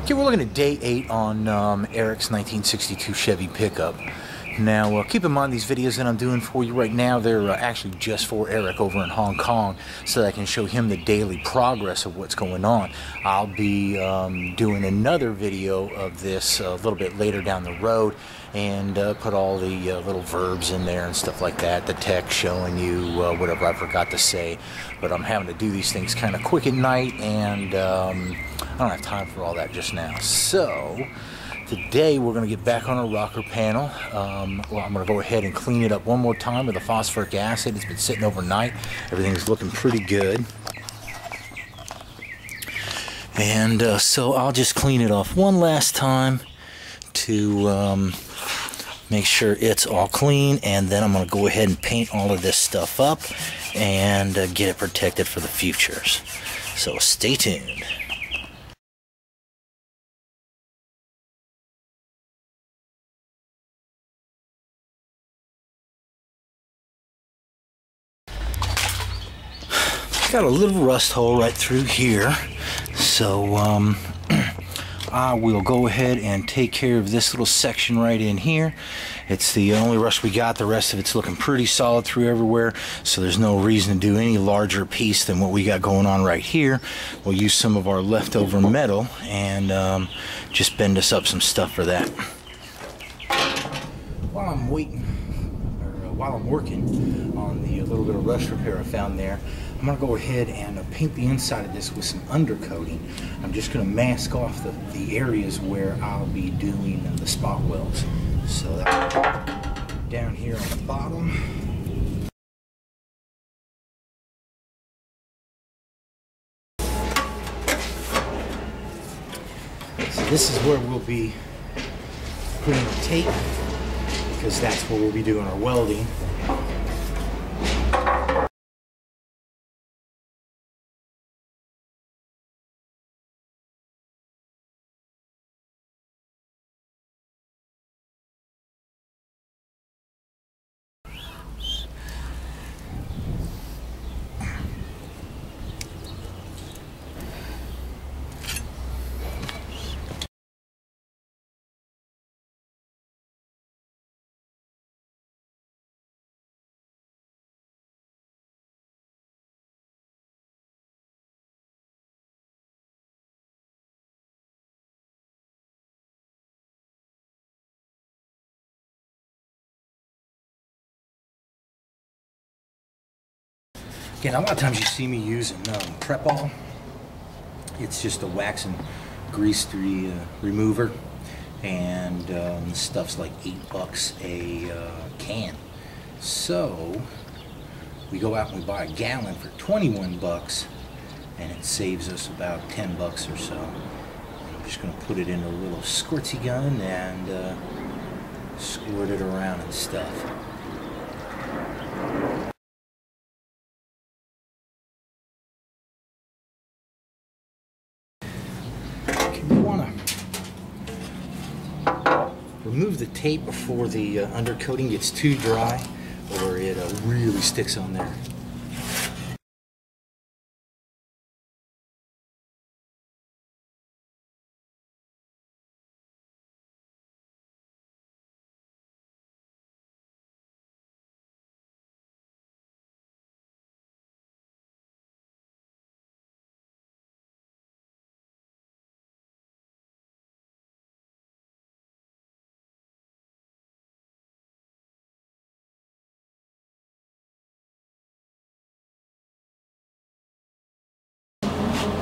Okay, we're looking at day 8 on Eric's 1962 Chevy pickup. Now, keep in mind these videos that I'm doing for you right now, they're actually just for Eric over in Hong Kong, so that I can show him the daily progress of what's going on. I'll be doing another video of this a little bit later down the road, and put all the little verbs in there and stuff like that, the text showing you whatever I forgot to say. But I'm having to do these things kind of quick at night, and I don't have time for all that just now. So today we're going to get back on our rocker panel. Well, I'm going to go ahead and clean it up one more time with the phosphoric acid. It's been sitting overnight. Everything's looking pretty good. And so I'll just clean it off one last time to make sure it's all clean, and then I'm going to go ahead and paint all of this stuff up and get it protected for the futures. So stay tuned. Got a little rust hole right through here, so I will go ahead and take care of this little section right in here. It's the only rust we got. The rest of it's looking pretty solid through everywhere, so there's no reason to do any larger piece than what we got going on right here. We'll use some of our leftover metal and just bend us up some stuff for that. While I'm waiting, or while I'm working on the little bit of rust repair I found there, I'm going to go ahead and paint the inside of this with some undercoating. I'm just going to mask off the areas where I'll be doing the spot welds. So that down here on the bottom. So this is where we'll be putting the tape, because that's where we'll be doing our welding. Again, a lot of times you see me using Prep-All. It's just a wax and grease remover, and this stuff's like $8 a can. So we go out and we buy a gallon for 21 bucks, and it saves us about 10 bucks or so. And I'm just going to put it in a little squirty gun and squirt it around and stuff. You want to remove the tape before the undercoating gets too dry, or it really sticks on there.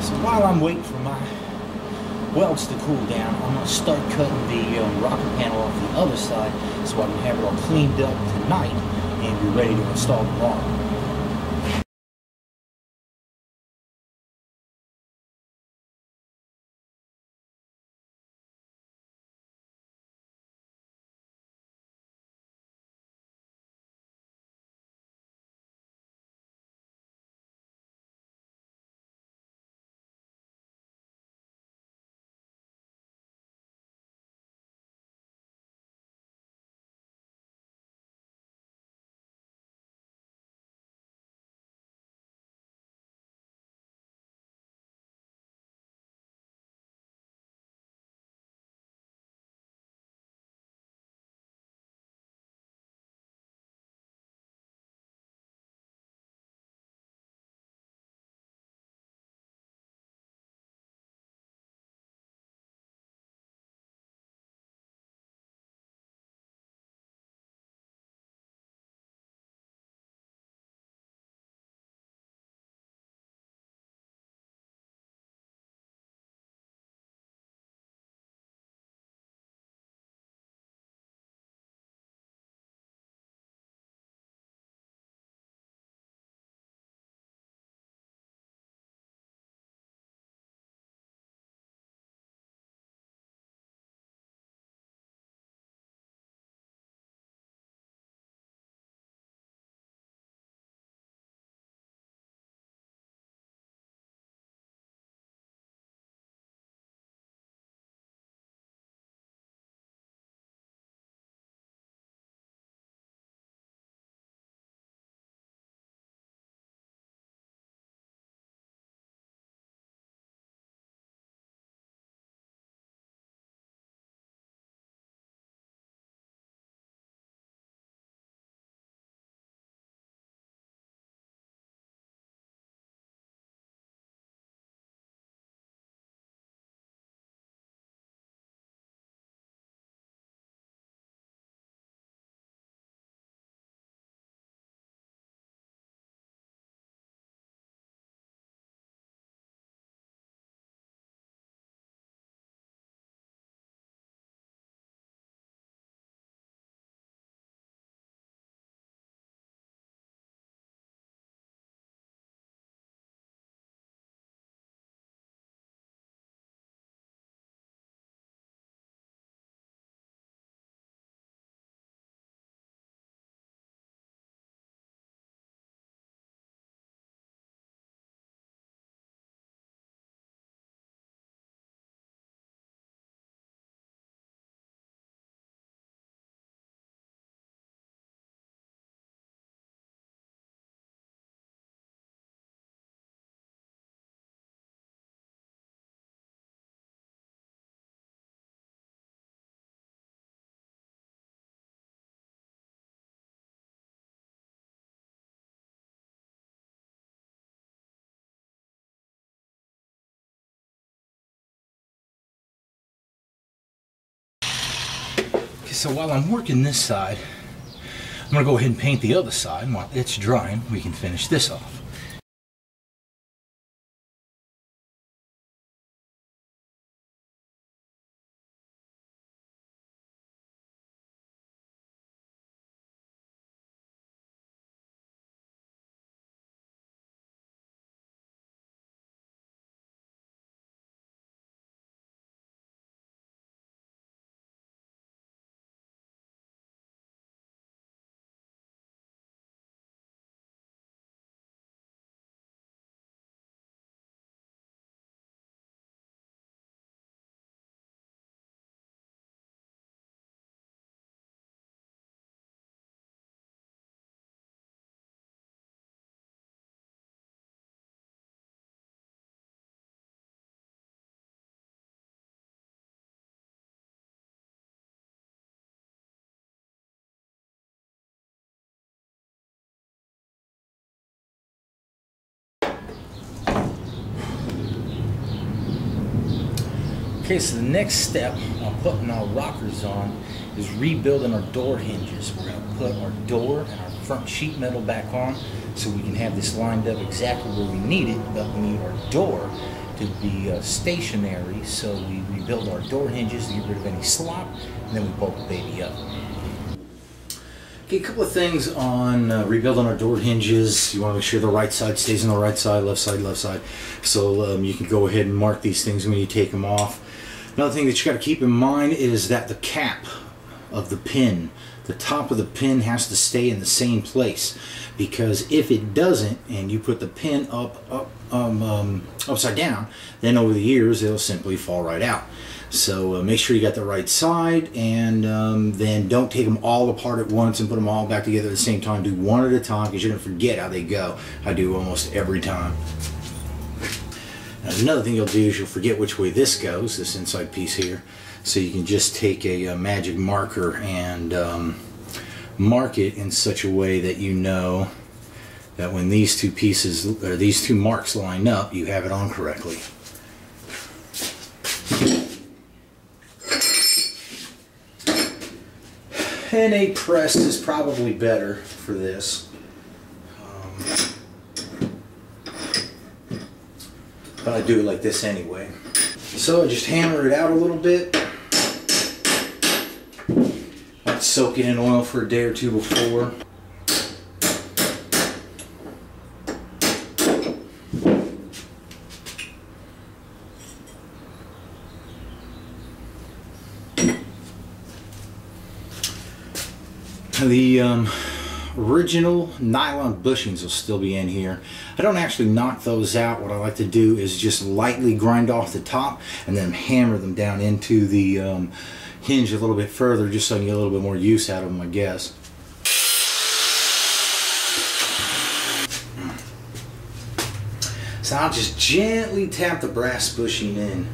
So while I'm waiting for my welds to cool down, I'm going to start cutting the rocker panel off the other side so I can have it all cleaned up tonight and be ready to install tomorrow. So while I'm working this side, I'm going to go ahead and paint the other side, and while it's drying, we can finish this off. Okay, so the next step on putting our rockers on is rebuilding our door hinges. We're going to put our door and our front sheet metal back on so we can have this lined up exactly where we need it, but we need our door to be stationary, so we rebuild our door hinges to get rid of any slop, and then we bolt the baby up. Okay, a couple of things on rebuilding our door hinges. You want to make sure the right side stays on the right side, left side, left side. So you can go ahead and mark these things when you take them off. Another thing that you got to keep in mind is that the cap of the pin, the top of the pin has to stay in the same place, because if it doesn't and you put the pin upside down, then over the years it'll simply fall right out. So make sure you got the right side, and then don't take them all apart at once and put them all back together at the same time. Do one at a time, because you're going to forget how they go. I do almost every time. Now, another thing you'll do is you'll forget which way this goes, this inside piece here. So you can just take a magic marker and mark it in such a way that you know that when these two pieces, or these two marks line up, you have it on correctly. And a press is probably better for this. But I do it like this anyway. So I just hammer it out a little bit. I'd soak it in oil for a day or two before. The original nylon bushings will still be in here. I don't actually knock those out. What I like to do is just lightly grind off the top and then hammer them down into the hinge a little bit further, just so I can get a little bit more use out of them, I guess. So I'll just gently tap the brass bushing in.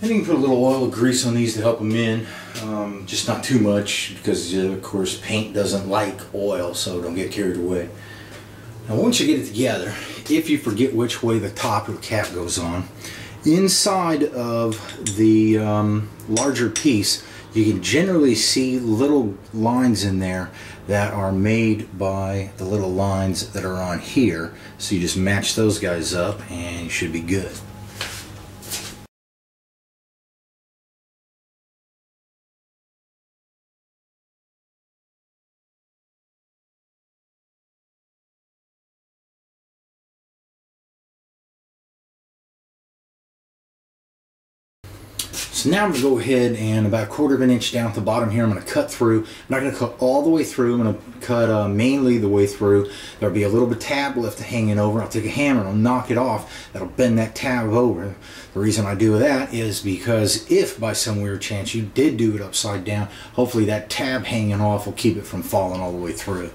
And you can put a little oil or grease on these to help them in, just not too much, because of course paint doesn't like oil, so don't get carried away. Now once you get it together, if you forget which way the top of the cap goes on, inside of the larger piece you can generally see little lines in there that are made by the little lines that are on here. So you just match those guys up and you should be good. So now I'm going to go ahead and about 1/4 of an inch down at the bottom here, I'm going to cut through. I'm not going to cut all the way through. I'm going to cut mainly the way through. There'll be a little bit of tab left hanging over. I'll take a hammer and I'll knock it off. That'll bend that tab over. The reason I do that is because if by some weird chance you did do it upside down, hopefully that tab hanging off will keep it from falling all the way through.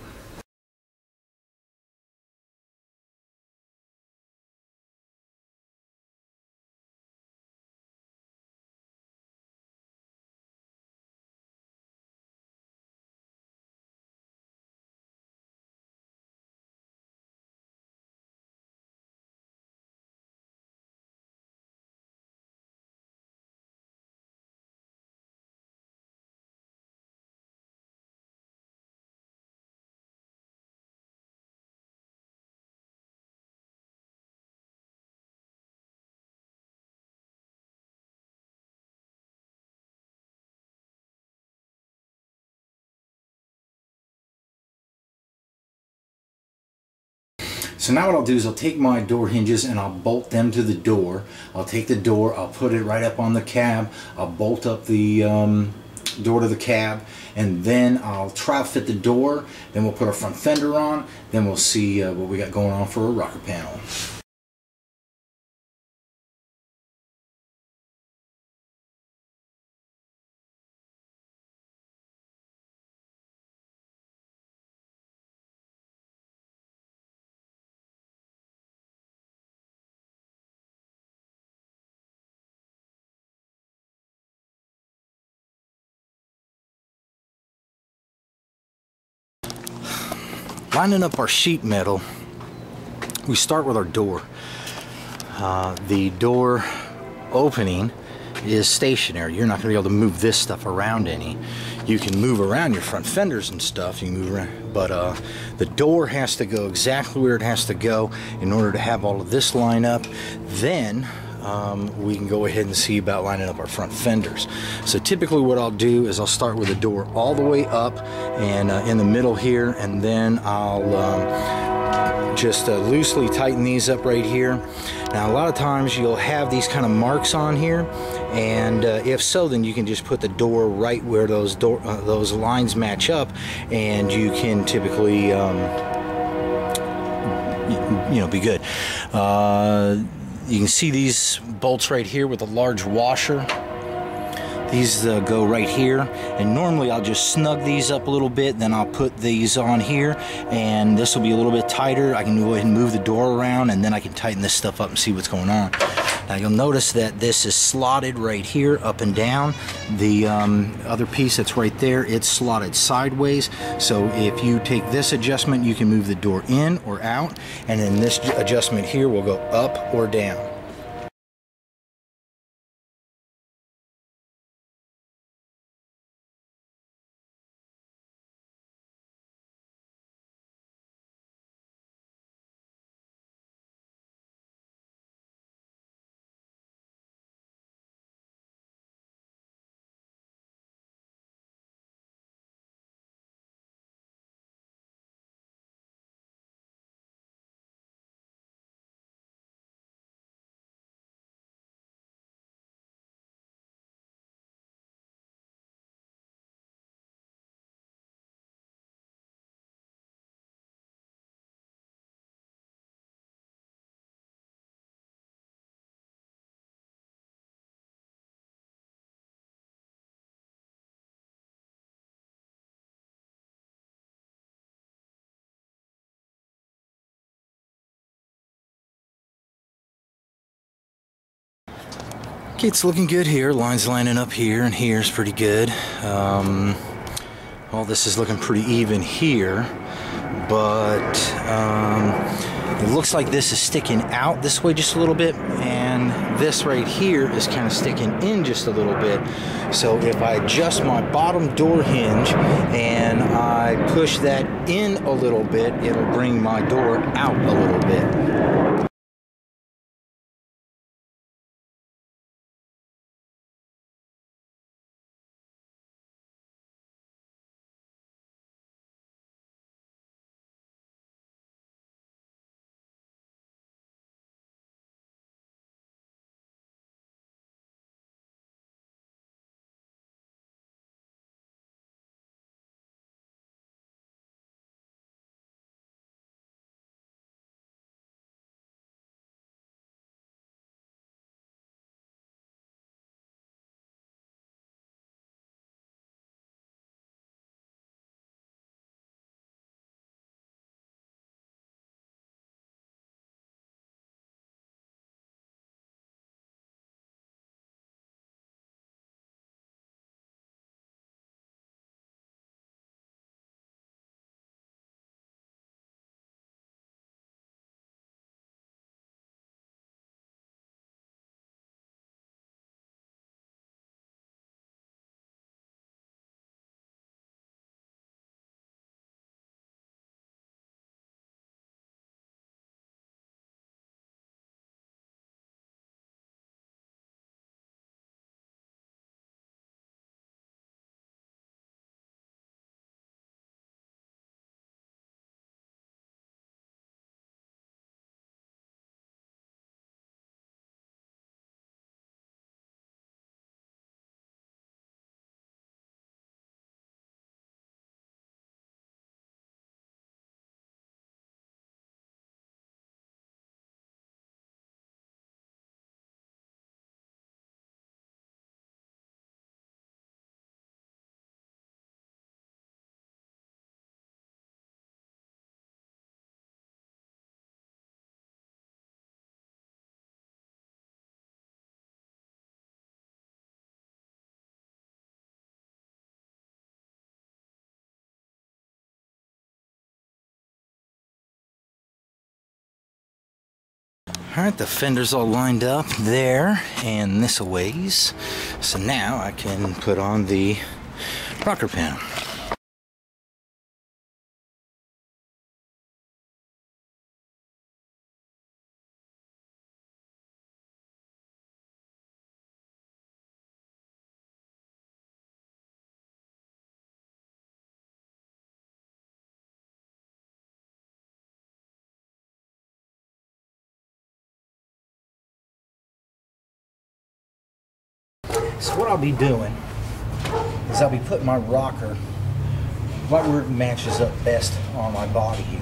So now what I'll do is I'll take my door hinges and I'll bolt them to the door. I'll take the door, I'll put it right up on the cab, I'll bolt up the door to the cab, and then I'll trial fit the door, then we'll put our front fender on, then we'll see what we got going on for a rocker panel. Lining up our sheet metal, we start with our door. The door opening is stationary. You're not going to be able to move this stuff around any. You can move around your front fenders and stuff, you can move around, but the door has to go exactly where it has to go in order to have all of this line up. Then we can go ahead and see about lining up our front fenders. So typically what I'll do is I'll start with the door all the way up and in the middle here, and then I'll just loosely tighten these up right here. Now a lot of times you'll have these kind of marks on here, and if so, then you can just put the door right where those lines match up, and you can typically be good. You can see these bolts right here with a large washer. These go right here, and normally I'll just snug these up a little bit, then I'll put these on here, and this will be a little bit tighter. I can go ahead and move the door around, and then I can tighten this stuff up and see what's going on. Now you'll notice that this is slotted right here up and down. The other piece that's right there, it's slotted sideways. So if you take this adjustment, you can move the door in or out, and then this adjustment here will go up or down. Okay, it's looking good here. Lines lining up here, and here's pretty good. All this is looking pretty even here, but it looks like this is sticking out this way just a little bit, and this right here is kind of sticking in just a little bit. So if I adjust my bottom door hinge and I push that in a little bit, it'll bring my door out a little bit. Alright, the fender's all lined up there and this a ways. So now I can put on the rocker panel. So what I'll be doing is I'll be putting my rocker right where it matches up best on my body here.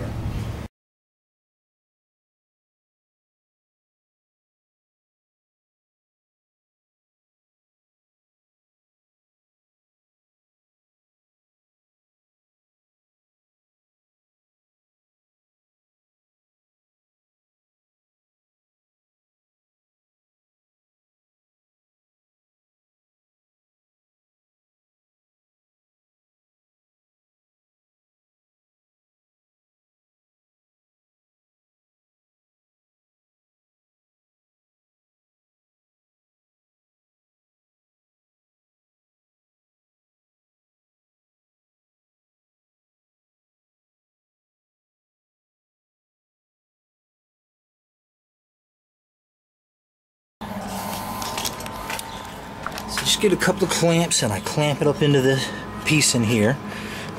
So just get a couple of clamps and I clamp it up into the piece in here.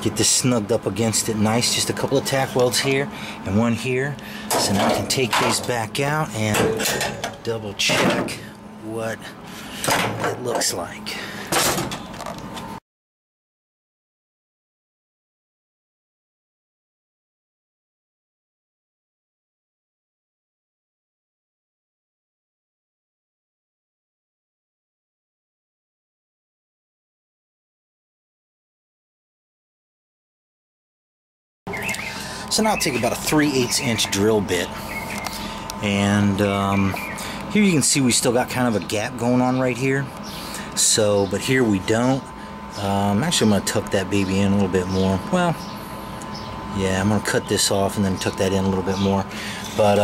Get this snugged up against it nice. Just a couple of tack welds here and one here. So now I can take these back out and double check what it looks like. So now I'll take about a 3/8 inch drill bit, and here you can see we still got kind of a gap going on right here. So, but here we don't. Actually, I'm going to tuck that baby in a little bit more. Well, yeah, I'm going to cut this off and then tuck that in a little bit more. But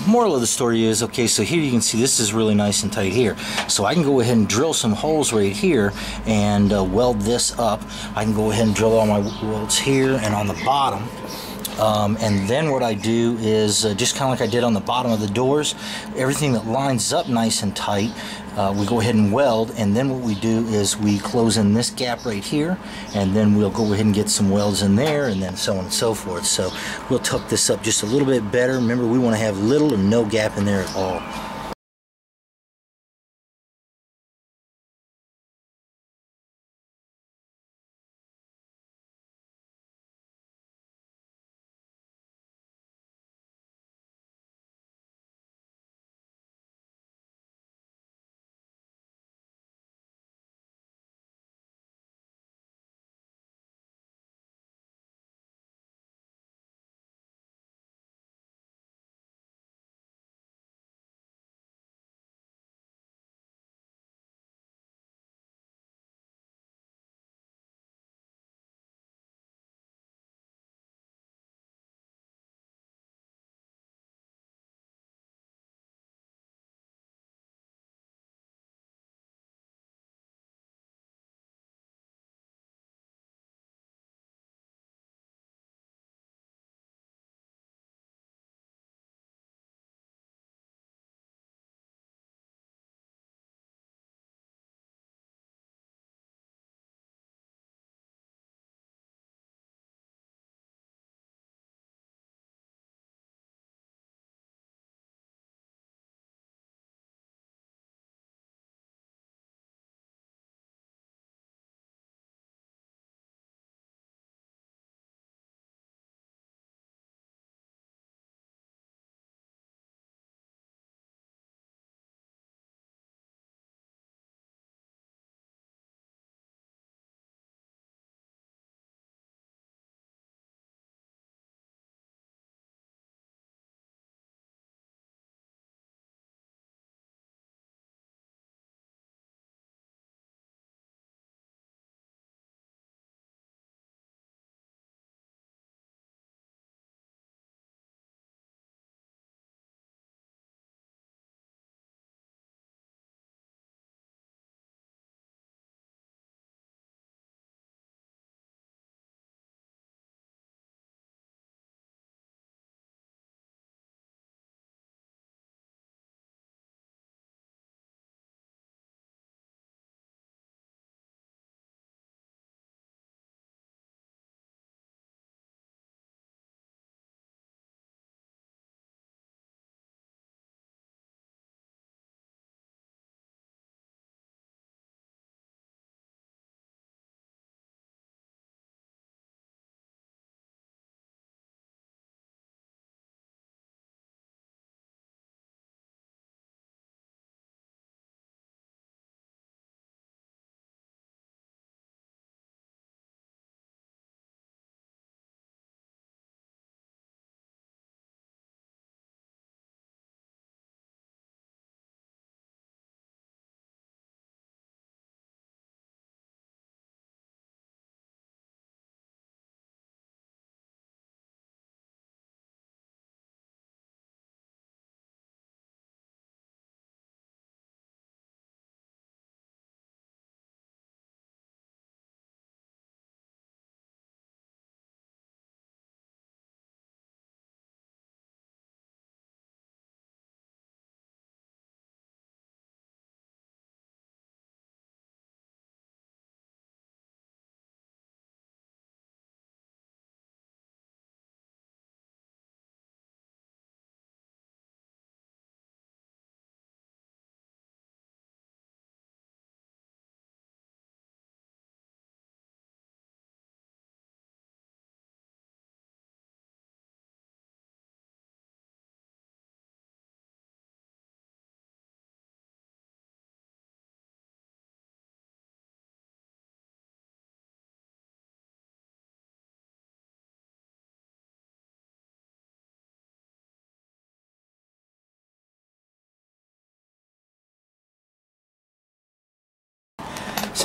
moral of the story is, okay, so here you can see this is really nice and tight here. So I can go ahead and drill some holes right here and weld this up. I can go ahead and drill all my welds here and on the bottom. And then what I do is just kind of like I did on the bottom of the doors, everything that lines up nice and tight, we go ahead and weld, and then what we do is we close in this gap right here, and then we'll go ahead and get some welds in there, and then so on and so forth. So we'll tuck this up just a little bit better. Remember, we want to have little or no gap in there at all.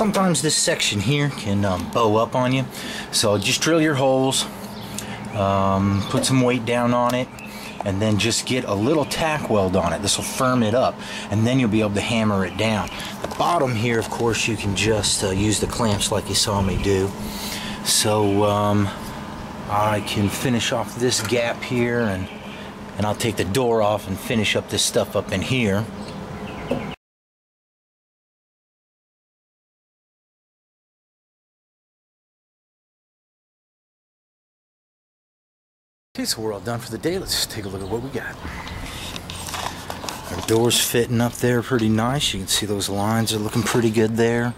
sometimes this section here can bow up on you. So just drill your holes, put some weight down on it, and then just get a little tack weld on it. This will firm it up, and then you'll be able to hammer it down. The bottom here, of course, you can just use the clamps like you saw me do. So I can finish off this gap here, and I'll take the door off and finish up this stuff up in here. Okay, so we're all done for the day. Let's take a look at what we got. Our door's fitting up there pretty nice. You can see those lines are looking pretty good there.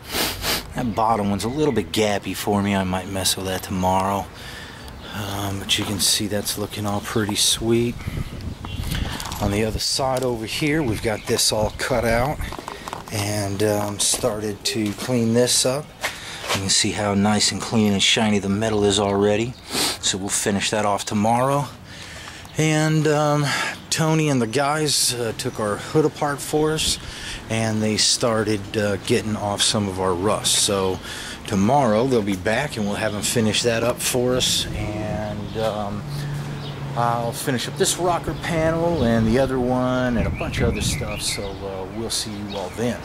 That bottom one's a little bit gappy for me. I might mess with that tomorrow. But you can see that's looking all pretty sweet. On the other side over here, we've got this all cut out and started to clean this up. You can see how nice and clean and shiny the metal is already. So we'll finish that off tomorrow. And Tony and the guys took our hood apart for us, and they started getting off some of our rust. So tomorrow they'll be back and we'll have them finish that up for us. And I'll finish up this rocker panel and the other one and a bunch of other stuff. So we'll see you all then.